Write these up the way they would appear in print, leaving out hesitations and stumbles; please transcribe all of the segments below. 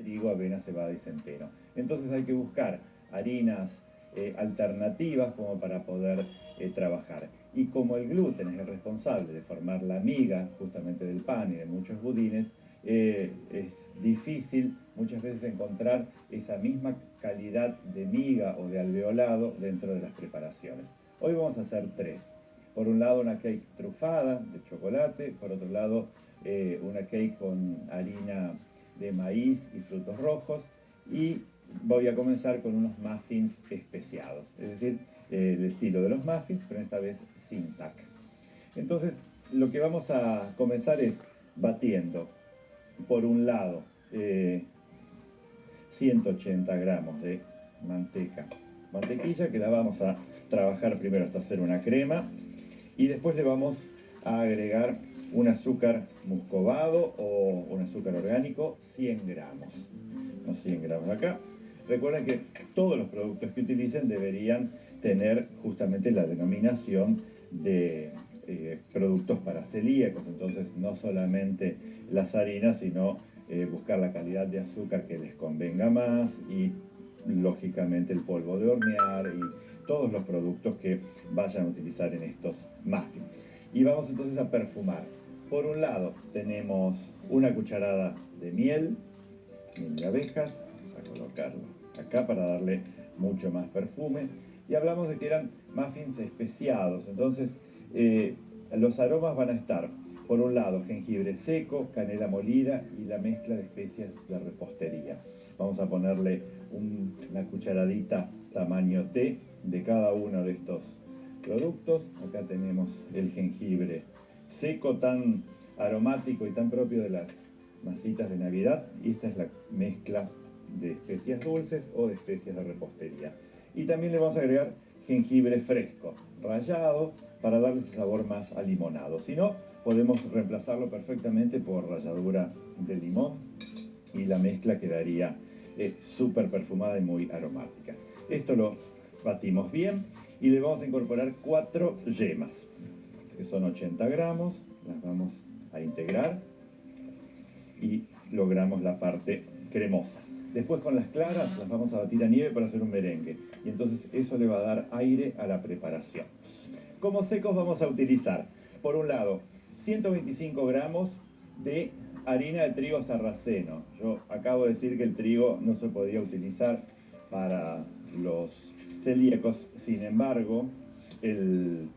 trigo, avena, cebada y centeno. Entonces hay que buscar harinas alternativas como para poder trabajar. Y como el gluten es el responsable de formar la miga justamente del pan y de muchos budines, es difícil muchas veces encontrar esa misma calidad de miga o de alveolado dentro de las preparaciones. Hoy vamos a hacer tres. Por un lado una cake trufada de chocolate, por otro lado una cake con harina de maíz y frutos rojos, y voy a comenzar con unos muffins especiados, es decir, el estilo de los muffins, pero esta vez sin tac. Entonces, lo que vamos a comenzar es batiendo, por un lado, 180 gramos de mantequilla, que la vamos a trabajar primero hasta hacer una crema, y después le vamos a agregar un azúcar muscovado o un azúcar orgánico, 100 gramos. Unos 100 gramos acá. Recuerden que todos los productos que utilicen deberían tener justamente la denominación de productos para celíacos, entonces no solamente las harinas, sino buscar la calidad de azúcar que les convenga más y lógicamente el polvo de hornear y todos los productos que vayan a utilizar en estos muffins. Y vamos entonces a perfumar. Por un lado tenemos una cucharada de miel de abejas, vamos a colocarlo acá para darle mucho más perfume. Y hablamos de que eran muffins especiados, entonces los aromas van a estar, por un lado, jengibre seco, canela molida y la mezcla de especias de repostería. Vamos a ponerle una cucharadita tamaño té de cada uno de estos productos. Acá tenemos el jengibre seco, tan aromático y tan propio de las masitas de Navidad, y esta es la mezcla de especias dulces o de especias de repostería. Y también le vamos a agregar jengibre fresco, rallado, para darle ese sabor más a limonado. Si no, podemos reemplazarlo perfectamente por ralladura de limón y la mezcla quedaría súper perfumada y muy aromática. Esto lo batimos bien y le vamos a incorporar 4 yemas, que son 80 gramos, las vamos a integrar y logramos la parte cremosa. Después con las claras las vamos a batir a nieve para hacer un merengue, y entonces eso le va a dar aire a la preparación. Como secos vamos a utilizar, por un lado, 125 gramos de harina de trigo sarraceno. Yo acabo de decir que el trigo no se podía utilizar para los celíacos, sin embargo, el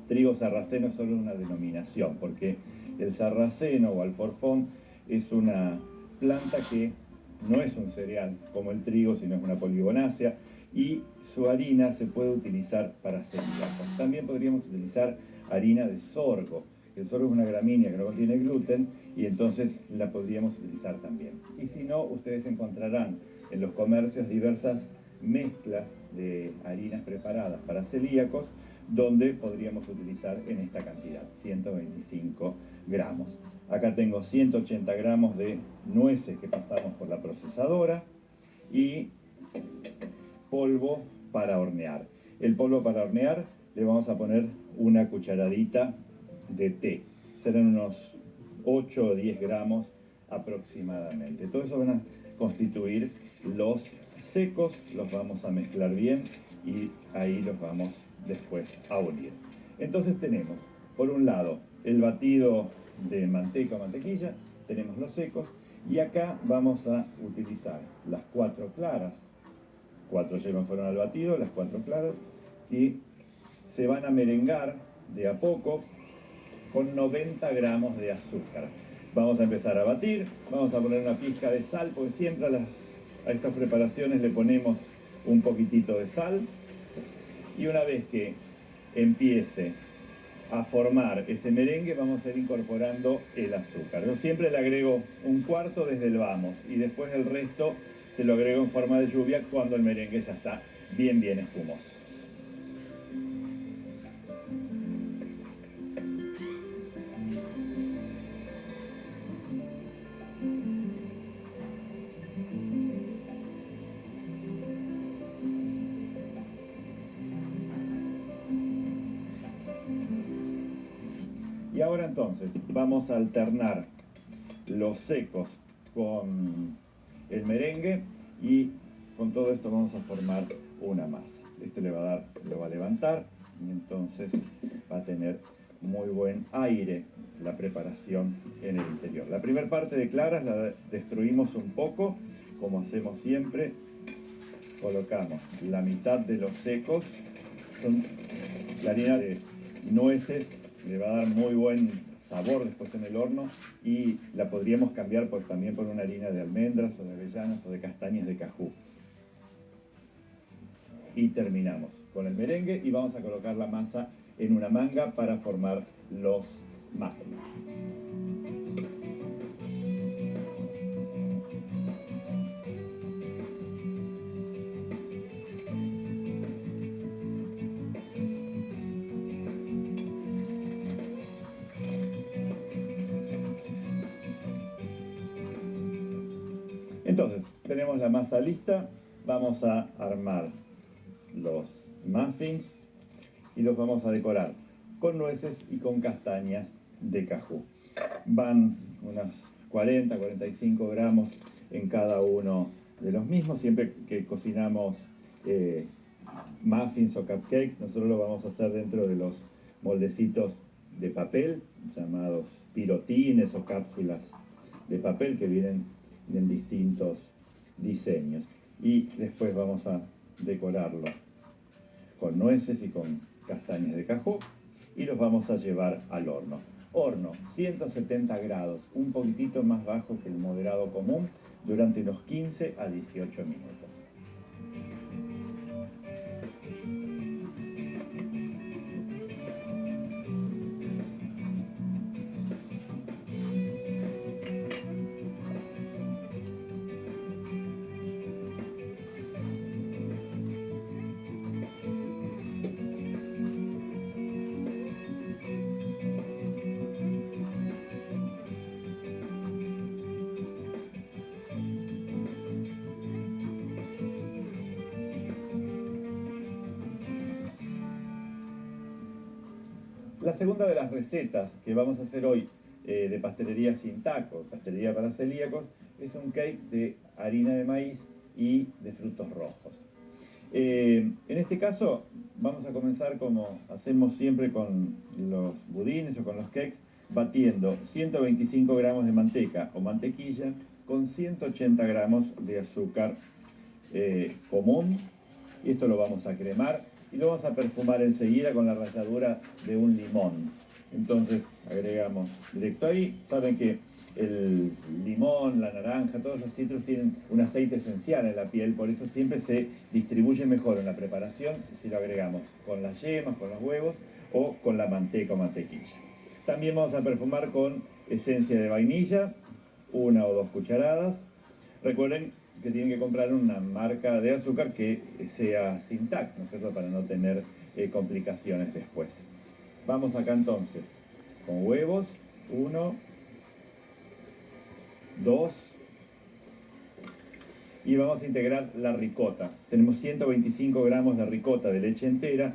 trigo sarraceno es solo una denominación, porque el sarraceno o alforfón es una planta que no es un cereal como el trigo, sino es una poligonácea, y su harina se puede utilizar para celíacos. También podríamos utilizar harina de sorgo. El sorgo es una gramínea que no contiene gluten y entonces la podríamos utilizar también. Y si no, ustedes encontrarán en los comercios diversas mezclas de harinas preparadas para celíacos, donde podríamos utilizar en esta cantidad, 125 gramos. Acá tengo 180 gramos de nueces que pasamos por la procesadora y polvo para hornear. El polvo para hornear le vamos a poner una cucharadita de té. Serán unos 8 o 10 gramos aproximadamente. Todo eso van a constituir los secos, los vamos a mezclar bien y ahí los vamos después a unir. Entonces tenemos, por un lado, el batido de manteca o mantequilla, tenemos los secos, y acá vamos a utilizar las 4 claras. 4 yemas fueron al batido, las 4 claras, y se van a merengar de a poco con 90 gramos de azúcar. Vamos a empezar a batir, vamos a poner una pizca de sal, porque siempre a estas preparaciones le ponemos un poquitito de sal, y una vez que empiece a formar ese merengue vamos a ir incorporando el azúcar. Yo siempre le agrego un cuarto desde el vamos y después el resto se lo agrego en forma de lluvia cuando el merengue ya está bien espumoso. Y ahora entonces vamos a alternar los secos con el merengue y con todo esto vamos a formar una masa. Esto lo va a levantar y entonces va a tener muy buen aire la preparación en el interior. La primera parte de claras la destruimos un poco, como hacemos siempre. Colocamos la mitad de los secos. La harina de nueces le va a dar muy buen sabor después en el horno y la podríamos cambiar también por una harina de almendras o de avellanas o de castañas de cajú. Y terminamos con el merengue y vamos a colocar la masa en una manga para formar los muffins. Entonces, tenemos la masa lista, vamos a armar los muffins y los vamos a decorar con nueces y con castañas de cajú. Van unas 40-45 gramos en cada uno de los mismos. Siempre que cocinamos muffins o cupcakes, nosotros lo vamos a hacer dentro de los moldecitos de papel, llamados pirotines o cápsulas de papel que vienen en distintos diseños. Y después vamos a decorarlo con nueces y con castañas de cajú y los vamos a llevar al horno. Horno 170 grados, un poquitito más bajo que el moderado común, durante unos 15 a 18 minutos. La segunda de las recetas que vamos a hacer hoy de pastelería sin taco, pastelería para celíacos, es un cake de harina de maíz y de frutos rojos. En este caso vamos a comenzar como hacemos siempre con los budines o con los cakes, batiendo 125 gramos de manteca o mantequilla con 180 gramos de azúcar común. Y esto lo vamos a cremar y lo vamos a perfumar enseguida con la ralladura de un limón. Entonces agregamos directo ahí. Saben que el limón, la naranja, todos los cítricos tienen un aceite esencial en la piel, por eso siempre se distribuye mejor en la preparación si lo agregamos con las yemas, con los huevos o con la manteca o mantequilla. También vamos a perfumar con esencia de vainilla, 1 o 2 cucharadas. Recuerden que tienen que comprar una marca de azúcar que sea sin TAC, ¿no es cierto?, para no tener complicaciones después. Vamos acá entonces con huevos, 1, 2, y vamos a integrar la ricota. Tenemos 125 gramos de ricota de leche entera.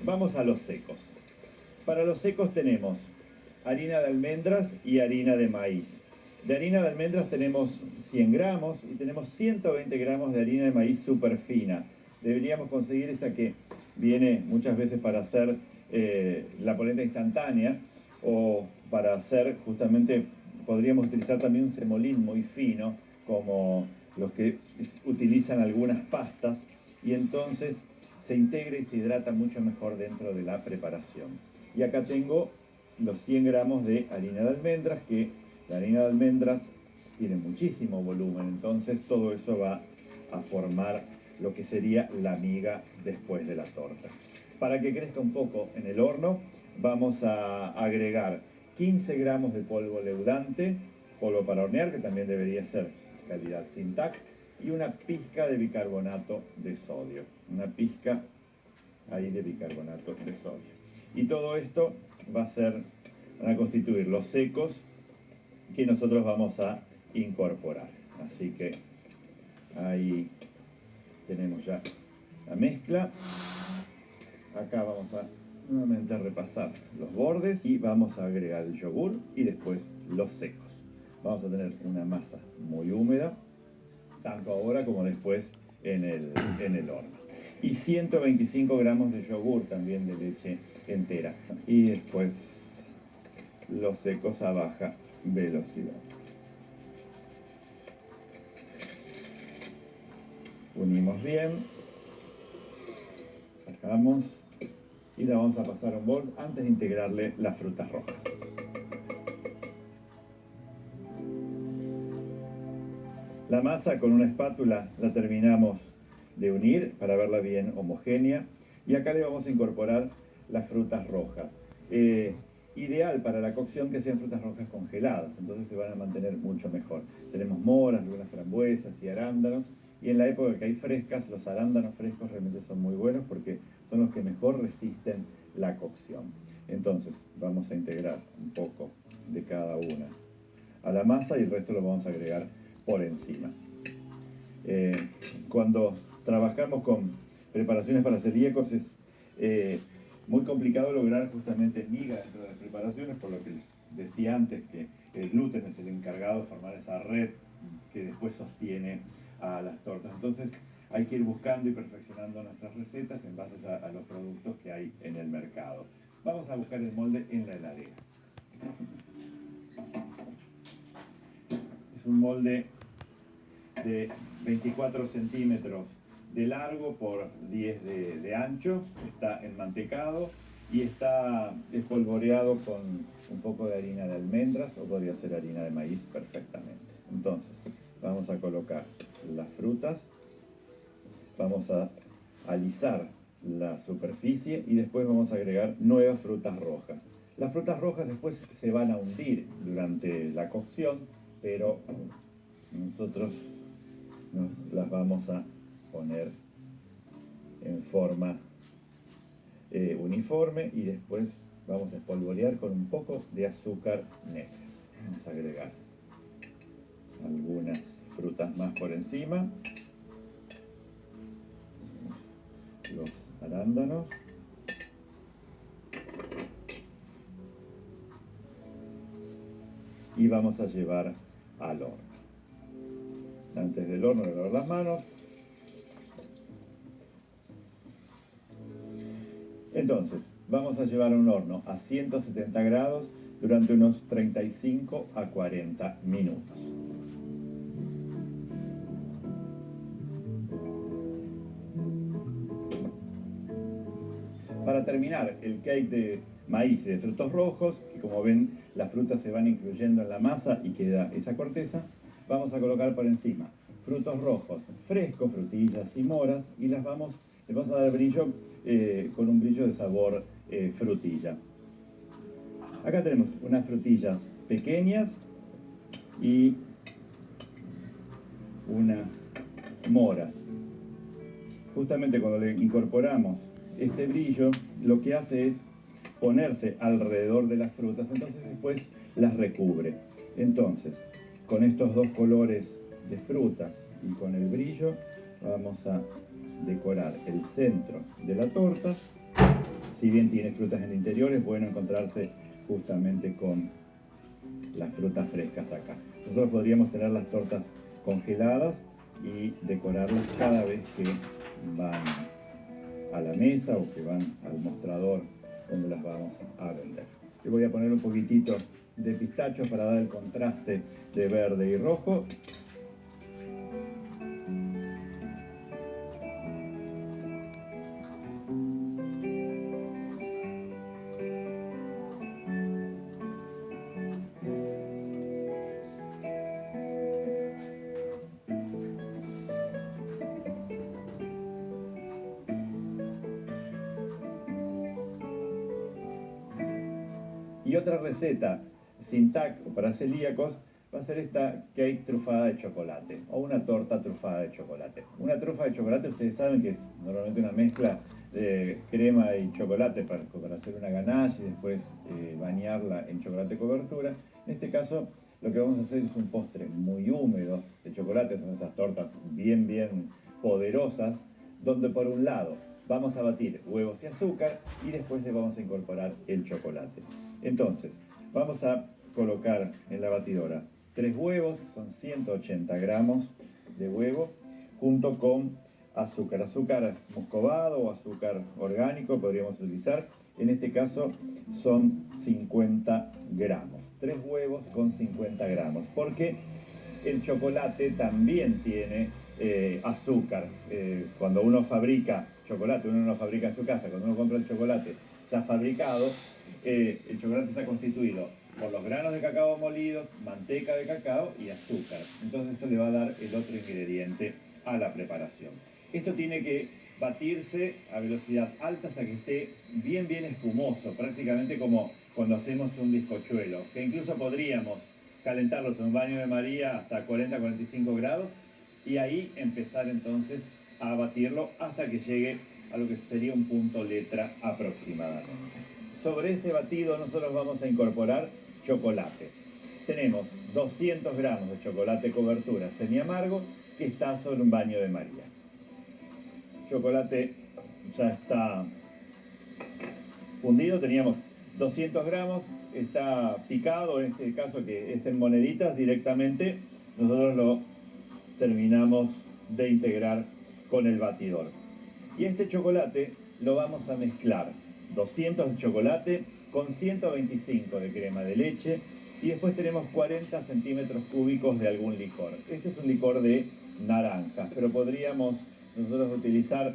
Vamos a los secos. Para los secos tenemos harina de almendras y harina de maíz. De harina de almendras tenemos 100 gramos y tenemos 120 gramos de harina de maíz súper fina. Deberíamos conseguir esa que viene muchas veces para hacer la polenta instantánea o para hacer justamente, podríamos utilizar también un semolín muy fino como los que utilizan algunas pastas y entonces se integra y se hidrata mucho mejor dentro de la preparación. Y acá tengo los 100 gramos de harina de almendras, que la harina de almendras tiene muchísimo volumen, entonces todo eso va a formar lo que sería la miga después de la torta. Para que crezca un poco en el horno, vamos a agregar 15 gramos de polvo leudante, polvo para hornear, que también debería ser calidad sin TAC, y una pizca de bicarbonato de sodio. Una pizca ahí de bicarbonato de sodio. Y todo esto van a constituir los secos que nosotros vamos a incorporar. Así que ahí tenemos ya la mezcla. Acá vamos a nuevamente repasar los bordes y vamos a agregar el yogur y después los secos. Vamos a tener una masa muy húmeda tanto ahora como después en el horno. Y 125 gramos de yogur también de leche entera. Y después los secos a baja velocidad. Unimos bien, sacamos y la vamos a pasar a un bol antes de integrarle las frutas rojas. La masa con una espátula la terminamos de unir para verla bien homogénea y acá le vamos a incorporar las frutas rojas. Ideal para la cocción que sean frutas rojas congeladas, entonces se van a mantener mucho mejor. Tenemos moras, algunas frambuesas y arándanos, y en la época que hay frescas, los arándanos frescos realmente son muy buenos porque son los que mejor resisten la cocción. Entonces vamos a integrar un poco de cada una a la masa y el resto lo vamos a agregar por encima. Cuando trabajamos con preparaciones para celíacos es muy complicado lograr justamente miga dentro de las preparaciones, por lo que les decía antes que el gluten es el encargado de formar esa red que después sostiene a las tortas. Entonces hay que ir buscando y perfeccionando nuestras recetas en base a los productos que hay en el mercado. Vamos a buscar el molde en la heladera. Es un molde de 24 centímetros de largo por 10 de ancho, está enmantecado y está espolvoreado con un poco de harina de almendras o podría ser harina de maíz perfectamente. Entonces, vamos a colocar las frutas, vamos a alisar la superficie y después vamos a agregar nuevas frutas rojas. Las frutas rojas después se van a hundir durante la cocción, pero nosotros las vamos a poner en forma uniforme y después vamos a espolvorear con un poco de azúcar negra. Vamos a agregar algunas frutas más por encima, los arándanos, y vamos a llevar al horno. Antes del horno de lavar las manos. Entonces, vamos a llevar a un horno a 170 grados durante unos 35 a 40 minutos. Para terminar, el cake de maíz y de frutos rojos, que como ven las frutas se van incluyendo en la masa y queda esa corteza, vamos a colocar por encima frutos rojos frescos, frutillas y moras, y les vamos a dar brillo con un brillo de sabor frutilla. Acá tenemos unas frutillas pequeñas y unas moras. Justamente cuando le incorporamos este brillo, lo que hace es ponerse alrededor de las frutas, entonces después las recubre. Entonces, con estos dos colores de frutas y con el brillo, vamos a decorar el centro de la torta. Si bien tiene frutas en el interior, es bueno encontrarse justamente con las frutas frescas acá. Nosotros podríamos tener las tortas congeladas y decorarlas cada vez que van a la mesa o que van al mostrador donde las vamos a vender. Le voy a poner un poquitito de pistacho para dar el contraste de verde y rojo. Y otra receta sin TAC o para celíacos va a ser esta cake trufada de chocolate o una torta trufada de chocolate. Una trufa de chocolate, ustedes saben que es normalmente una mezcla de crema y chocolate para hacer una ganache y después bañarla en chocolate cobertura. En este caso lo que vamos a hacer es un postre muy húmedo de chocolate, son esas tortas bien poderosas, donde por un lado vamos a batir huevos y azúcar y después le vamos a incorporar el chocolate. Entonces, vamos a colocar en la batidora 3 huevos, son 180 gramos de huevo junto con azúcar. Azúcar muscovado o azúcar orgánico podríamos utilizar. En este caso son 50 gramos. 3 huevos con 50 gramos. Porque el chocolate también tiene azúcar. Cuando uno fabrica chocolate, uno no lo fabrica en su casa. Cuando uno compra el chocolate ya fabricado, el chocolate está constituido por los granos de cacao molidos, manteca de cacao y azúcar. Entonces eso le va a dar el otro ingrediente a la preparación. Esto tiene que batirse a velocidad alta hasta que esté bien espumoso, prácticamente como cuando hacemos un bizcochuelo, que incluso podríamos calentarlos en un baño de María hasta 40-45 grados y ahí empezar entonces a batirlo hasta que llegue a lo que sería un punto letra aproximadamente. Sobre ese batido nosotros vamos a incorporar chocolate. Tenemos 200 gramos de chocolate cobertura semiamargo que está sobre un baño de María. Chocolate ya está fundido, teníamos 200 gramos, está picado, en este caso que es en moneditas directamente, nosotros lo terminamos de integrar con el batidor. Y este chocolate lo vamos a mezclar, 200 de chocolate con 125 de crema de leche y después tenemos 40 centímetros cúbicos de algún licor. Este es un licor de naranjas, pero podríamos nosotros utilizar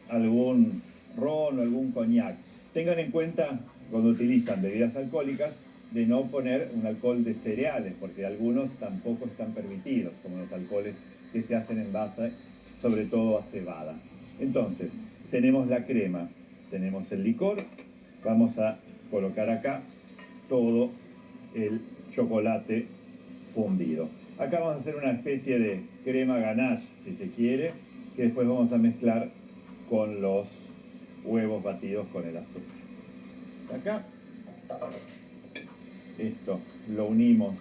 algún ron o algún coñac. Tengan en cuenta cuando utilizan bebidas alcohólicas de no poner un alcohol de cereales, porque algunos tampoco están permitidos, como los alcoholes que se hacen en base, sobre todo a cebada. Entonces, tenemos la crema, tenemos el licor, vamos a colocar acá todo el chocolate fundido. Acá vamos a hacer una especie de crema ganache, si se quiere, que después vamos a mezclar con los huevos batidos con el azúcar. Acá, esto lo unimos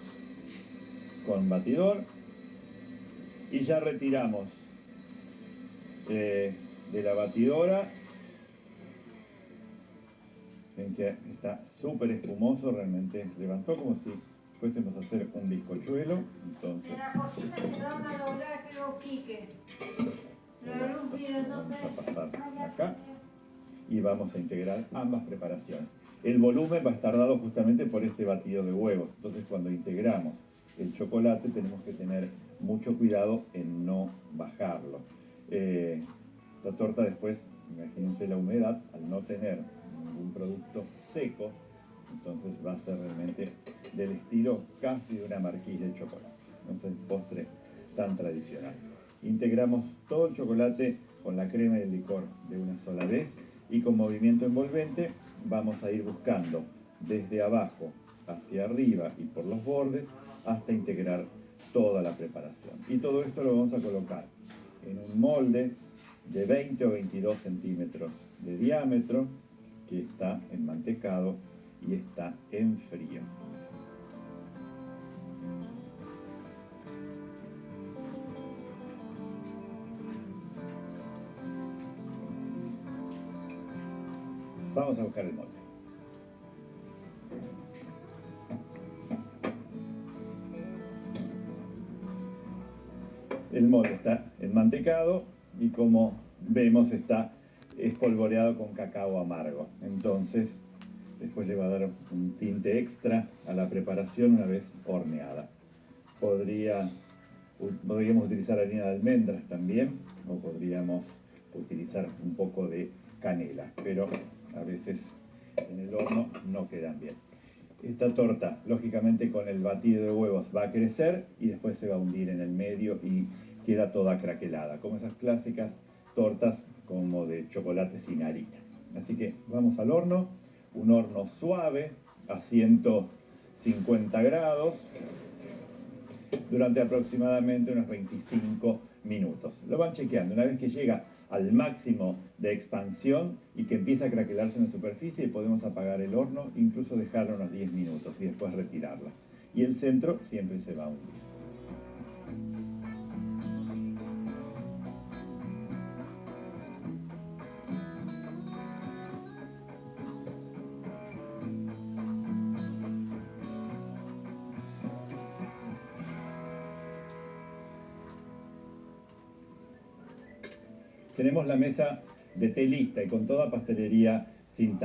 con batidor y ya retiramos de la batidora. Ven que está súper espumoso, realmente levantó como si fuésemos a hacer un bizcochuelo. Entonces, en la cocina se van a lograr que lo pique. vamos a pasar acá y vamos a integrar ambas preparaciones. El volumen va a estar dado justamente por este batido de huevos. Entonces, cuando integramos el chocolate tenemos que tener mucho cuidado en no bajarlo. La torta después, imagínense la humedad, al no tener ningún producto seco, entonces va a ser realmente del estilo casi de una marquise de chocolate. No es el postre tan tradicional. Integramos todo el chocolate con la crema y el licor de una sola vez y con movimiento envolvente vamos a ir buscando desde abajo hacia arriba y por los bordes hasta integrar toda la preparación. Y todo esto lo vamos a colocar en un molde de 20 o 22 centímetros de diámetro que está enmantecado y está en frío. Vamos a buscar el molde. El molde está enmantecado y como vemos está espolvoreado con cacao amargo. Entonces después le va a dar un tinte extra a la preparación una vez horneada. Podríamos utilizar harina de almendras también o podríamos utilizar un poco de canela, pero a veces en el horno no quedan bien. Esta torta, lógicamente con el batido de huevos va a crecer y después se va a hundir en el medio y queda toda craquelada, como esas clásicas tortas como de chocolate sin harina. Así que vamos al horno, un horno suave a 150 grados durante aproximadamente unos 25 minutos. Lo van chequeando. Una vez que llega al máximo de expansión y que empieza a craquelarse en la superficie, podemos apagar el horno, incluso dejarlo unos 10 minutos y después retirarla. Y el centro siempre se va a hundir. Tenemos la mesa de té lista y con toda pastelería sin tapa.